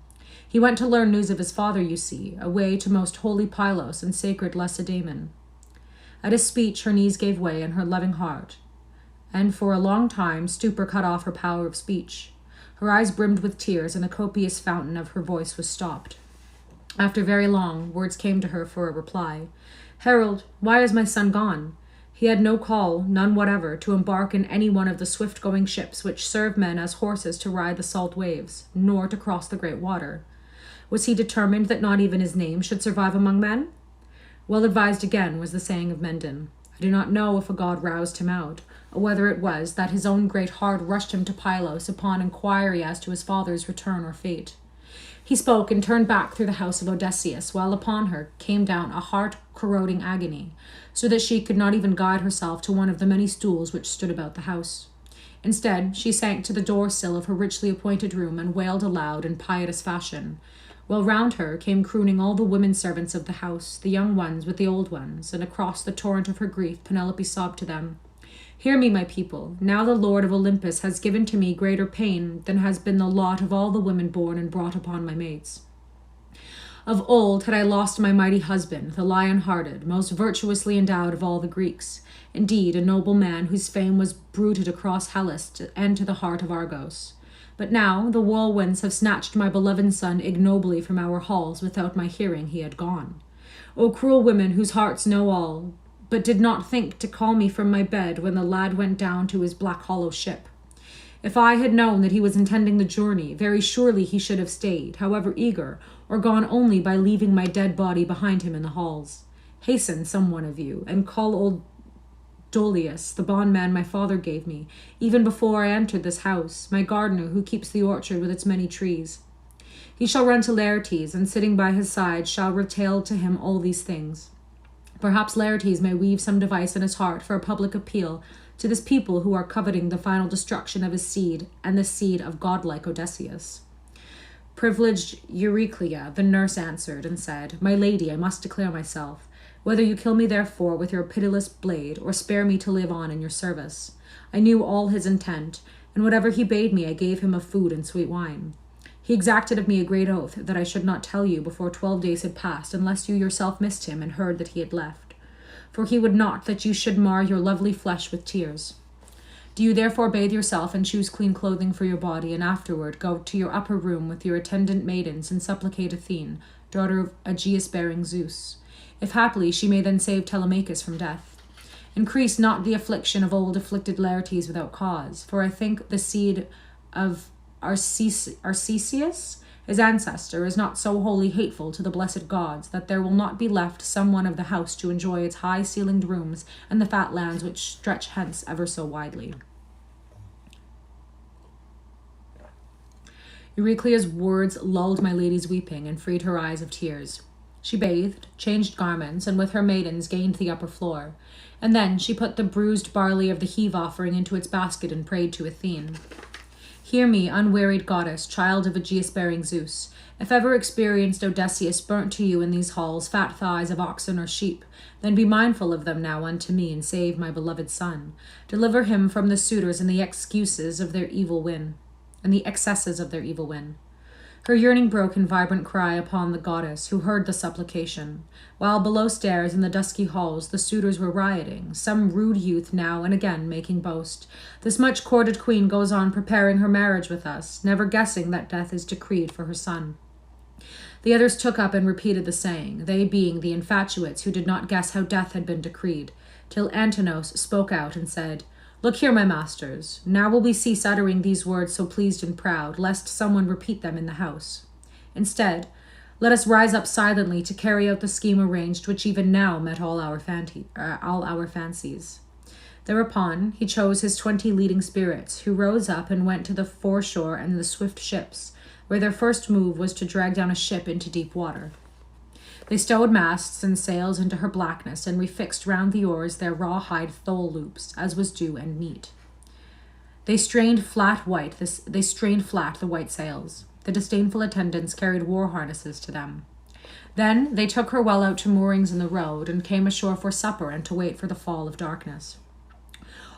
He went to learn news of his father, you see, away to most holy Pylos and sacred Lacedaemon." At his speech her knees gave way in her loving heart, and for a long time stupor cut off her power of speech. Her eyes brimmed with tears, and the copious fountain of her voice was stopped. After very long, words came to her for a reply. "Herald, why is my son gone? He had no call, none whatever, to embark in any one of the swift-going ships which serve men as horses to ride the salt waves, nor to cross the great water. Was he determined that not even his name should survive among men? Well advised again was the saying of Medon. I do not know if a god roused him out, or whether it was that his own great heart rushed him to Pylos upon inquiry as to his father's return or fate. He spoke and turned back through the house of Odysseus, while upon her came down a heart-corroding agony, so that she could not even guide herself to one of the many stools which stood about the house. Instead, she sank to the door-sill of her richly appointed room and wailed aloud in piteous fashion, while round her came crooning all the women servants of the house, the young ones with the old ones, and across the torrent of her grief Penelope sobbed to them, "Hear me, my people. Now the Lord of Olympus has given to me greater pain than has been the lot of all the women born and brought upon my mates. Of old had I lost my mighty husband, the lion-hearted, most virtuously endowed of all the Greeks, indeed a noble man whose fame was bruited across Hellas and to the heart of Argos. But now the whirlwinds have snatched my beloved son ignobly from our halls without my hearing he had gone. O cruel women whose hearts know all, but did not think to call me from my bed when the lad went down to his black hollow ship. If I had known that he was intending the journey, very surely he should have stayed, however eager, or gone only by leaving my dead body behind him in the halls. Hasten, some one of you, and call old Dolius, the bondman my father gave me, even before I entered this house, my gardener who keeps the orchard with its many trees. He shall run to Laertes, and sitting by his side shall retail to him all these things. Perhaps Laertes may weave some device in his heart for a public appeal to this people who are coveting the final destruction of his seed and the seed of godlike Odysseus." Privileged Euryclea, the nurse, answered and said, "My lady, I must declare myself, whether you kill me therefore with your pitiless blade, or spare me to live on in your service. I knew all his intent, and whatever he bade me I gave him of food and sweet wine. He exacted of me a great oath that I should not tell you before 12 days had passed, unless you yourself missed him and heard that he had left. For he would not that you should mar your lovely flesh with tears. Do you therefore bathe yourself and choose clean clothing for your body, and afterward go to your upper room with your attendant maidens and supplicate Athene, daughter of Aegeus-bearing Zeus. If haply she may then save Telemachus from death. Increase not the affliction of old afflicted Laertes without cause, for I think the seed of Arcesius, his ancestor, is not so wholly hateful to the blessed gods that there will not be left some one of the house to enjoy its high-ceilinged rooms and the fat lands which stretch hence ever so widely." Euryclea's words lulled my lady's weeping and freed her eyes of tears. She bathed, changed garments, and with her maidens gained the upper floor, and then she put the bruised barley of the heave-offering into its basket and prayed to Athene. "Hear me, unwearied goddess, child of Aegeus-bearing Zeus. If ever experienced Odysseus burnt to you in these halls fat thighs of oxen or sheep, then be mindful of them now unto me, and save my beloved son. Deliver him from the suitors and the excuses of their evil win, and the excesses of their evil win." Her yearning broke in vibrant cry upon the goddess, who heard the supplication, while below stairs in the dusky halls the suitors were rioting, some rude youth now and again making boast, "This much-courted queen goes on preparing her marriage with us, never guessing that death is decreed for her son." The others took up and repeated the saying, they being the infatuates who did not guess how death had been decreed, till Antinous spoke out and said, "Look here, my masters, now will we cease uttering these words so pleased and proud, lest someone repeat them in the house. Instead, let us rise up silently to carry out the scheme arranged, which even now met all our fancies." Thereupon he chose his 20 leading spirits, who rose up and went to the foreshore and the swift ships, where their first move was to drag down a ship into deep water. They stowed masts and sails into her blackness, and refixed round the oars their rawhide thole loops, as was due and meet. They strained flat the white sails. The disdainful attendants carried war harnesses to them. Then they took her well out to moorings in the road, and came ashore for supper and to wait for the fall of darkness.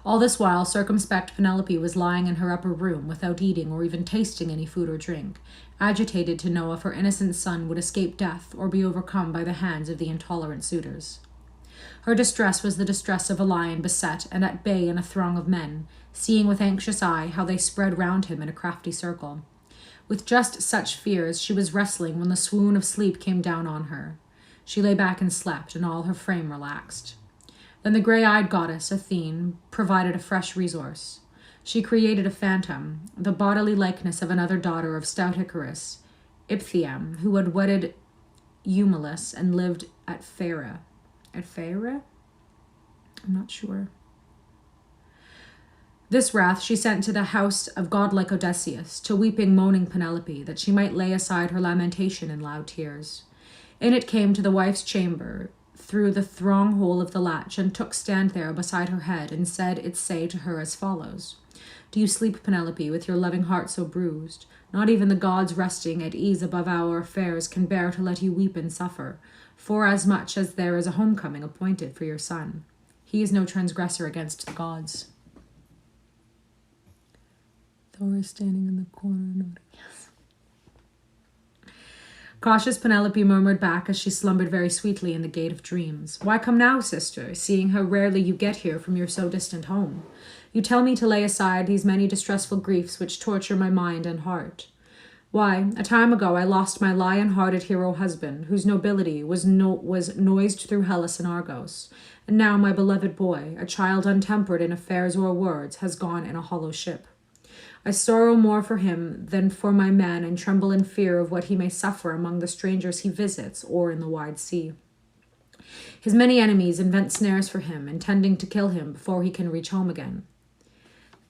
All this while circumspect Penelope was lying in her upper room, without eating or even tasting any food or drink, agitated to know if her innocent son would escape death or be overcome by the hands of the intolerant suitors. Her distress was the distress of a lion beset and at bay in a throng of men, seeing with anxious eye how they spread round him in a crafty circle. With just such fears she was wrestling when the swoon of sleep came down on her. She lay back and slept, and all her frame relaxed. Then the grey-eyed goddess, Athene, provided a fresh resource. She created a phantom, the bodily likeness of another daughter of stout Icarus, Iphthiam, who had wedded Eumelus and lived at Phaera. At Phaera? I'm not sure. This wrath she sent to the house of godlike Odysseus, to weeping, moaning Penelope, that she might lay aside her lamentation in loud tears. In it came to the wife's chamber through the throng hole of the latch and took stand there beside her head and said its say to her as follows. Do you sleep, Penelope, with your loving heart so bruised? Not even the gods resting at ease above our affairs can bear to let you weep and suffer, forasmuch as there is a homecoming appointed for your son. He is no transgressor against the gods. Thor is standing in the corner noting. Yes. Cautious Penelope murmured back as she slumbered very sweetly in the gate of dreams. Why come now, sister, seeing how rarely you get here from your so distant home? You tell me to lay aside these many distressful griefs which torture my mind and heart. Why, a time ago I lost my lion-hearted hero husband, whose nobility was noised through Hellas and Argos, and now my beloved boy, a child untempered in affairs or words, has gone in a hollow ship. I sorrow more for him than for my men, and tremble in fear of what he may suffer among the strangers he visits or in the wide sea. His many enemies invent snares for him, intending to kill him before he can reach home again.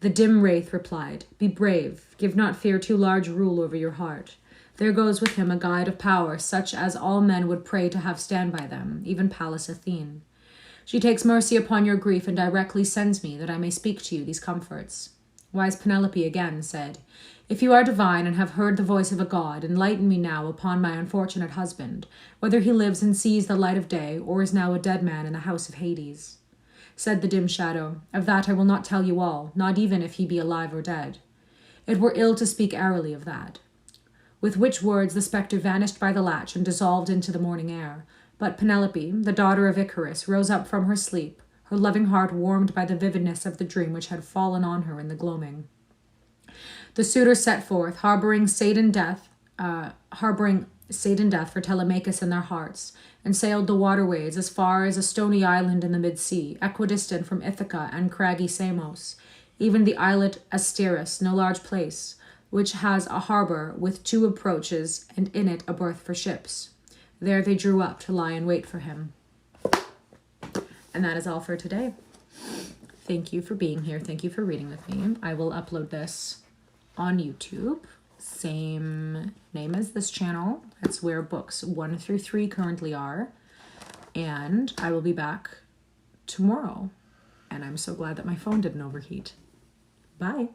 The dim wraith replied, Be brave, give not fear too large rule over your heart. There goes with him a guide of power, such as all men would pray to have stand by them, even Pallas Athene. She takes mercy upon your grief and directly sends me that I may speak to you these comforts. Wise Penelope again said, If you are divine and have heard the voice of a god, enlighten me now upon my unfortunate husband, whether he lives and sees the light of day, or is now a dead man in the house of Hades. Said the dim shadow, Of that I will not tell you all, not even if he be alive or dead. It were ill to speak airily of that. With which words the spectre vanished by the latch and dissolved into the morning air. But Penelope, the daughter of Icarus, rose up from her sleep, her loving heart warmed by the vividness of the dream which had fallen on her in the gloaming. The suitors set forth, harboring Satan death for Telemachus in their hearts, and sailed the waterways as far as a stony island in the mid-sea, equidistant from Ithaca and craggy Samos, even the islet Asteris, no large place, which has a harbour with 2 approaches, and in it a berth for ships. There they drew up to lie in wait for him. And that is all for today. Thank you for being here. Thank you for reading with me. I will upload this on YouTube. Same name as this channel. That's where books 1 through 3 currently are. And I will be back tomorrow. And I'm so glad that my phone didn't overheat. Bye.